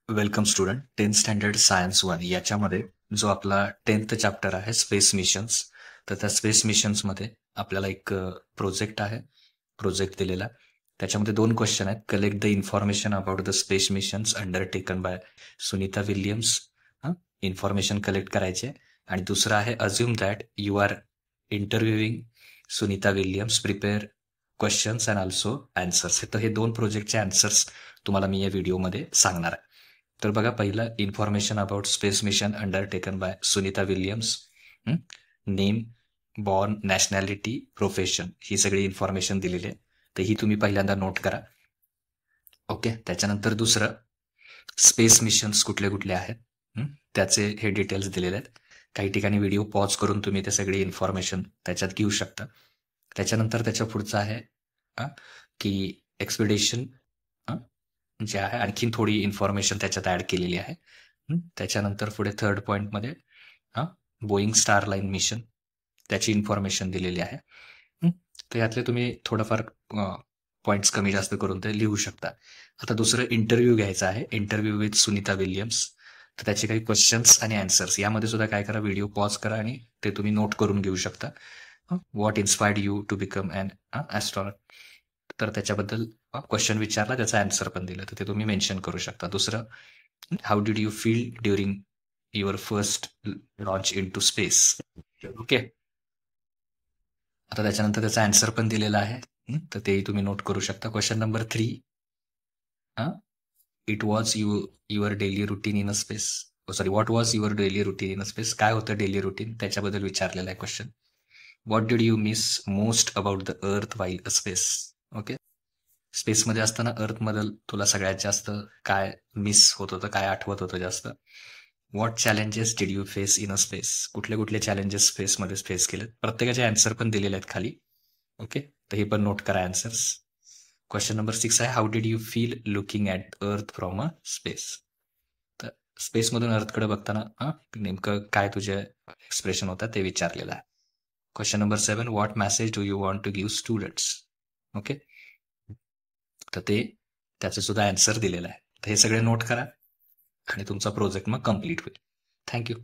Welcome student 10th standard science 1 याच्यामध्ये जो आपला 10th चॅप्टर आहे स्पेस मिशन्स. तर त्या स्पेस मिशन्समध्ये आपल्याला एक प्रोजेक्ट आहे, प्रोजेक्ट दिलेला. त्याच्यामध्ये 2 क्वेश्चन आहेत. Collect the information about the space missions undertaken by Sunita Williams. Information collect करायचे. आणि दुसरा आहे assume that you are interviewing Sunita Williams, prepare questions and also answers. तर हे 2 प्रोजेक्टचे आन्सर्स तुम्हाला मी या व्हिडिओमध्ये सांगणार आहे. तर बघा, पहिलं information about space mission undertaken by Sunita Williams. Name, born, nationality, profession, ही सगळी इन्फॉर्मेशन दिलेली आहे. तर ही तुम्ही पहिल्यांदा नोट करा. ओके. त्याच्यानंतर दुसरं, स्पेस मिशन्स कुठले कुठले आहेत त्याचे हे डिटेल्स दिलेले आहेत. काही ठिकाणी व्हिडिओ पॉज करून तुम्ही ते सगळी इन्फॉर्मेशन त्याच्यात घेऊ शकता. त्याच्यानंतर त्याच्या पुढचं आहे की एक्सपिडिशन जे आहे, आणखीन थोडी इन्फॉर्मेशन त्याच्यात ऍड केलेली आहे. त्याच्यानंतर पुढे थर्ड पॉईंटमध्ये बोईंग स्टार लाईन मिशन, त्याची इन्फॉर्मेशन दिलेली आहे. तर यातले तुम्ही थोडंफार पॉईंट्स कमी जास्त करून ते लिहू शकता. आता दुसरं इंटरव्ह्यू घ्यायचा आहे, इंटरव्ह्यू विथ सुनीता विल्यम्स. तर त्याचे काही क्वेश्चन्स आणि आन्सर्स, यामध्ये सुद्धा काय करा, व्हिडिओ पॉज करा आणि ते तुम्ही नोट करून घेऊ शकता. What inspired you to become an astronaut. तर त्याच्याबद्दल क्वेश्चन विचारला, त्याचा आन्सर पण दिलं, तर ते तुम्ही मेन्शन करू शकता. दुसरं, how did you feel during your first launch into space. Okay. आता त्याच्यानंतर त्याचा आन्सर पण दिलेला आहे, तर तेही तुम्ही नोट करू शकता. Question number 3, it was your daily routine in a space. Sorry, what was your daily routine in a space. काय होतं डेली रुटीन, त्याच्याबद्दल विचारलेला आहे question. What did you miss most about the earth while a space. Okay. स्पेसमध्ये असताना अर्थमधील तुला सगळ्यात जास्त काय मिस होत होतं, काय आठवत होतं जास्त. What challenges did you face in a space. कुठले कुठले चॅलेंजेस स्पेसमध्ये फेस केलेत. प्रत्येकाचे आन्सर पण दिलेले आहेत खाली. ओके. तर हे पण नोट करा आन्सर्स. क्वेश्चन नंबर 6 आहे, how did you feel looking at earth from a space. तर स्पेसमधून अर्थकडे बघताना नेमकं काय तुझे एक्सप्रेशन होतं ते विचारलेलं आहे. Question number 7, what message do you want to give students. Okay. तर ते त्याचं सुद्धा आन्सर दिलेलं आहे. तर हे सगळे नोट करा आणि तुमचा प्रोजेक्ट मग कम्प्लीट होईल. थँक्यू.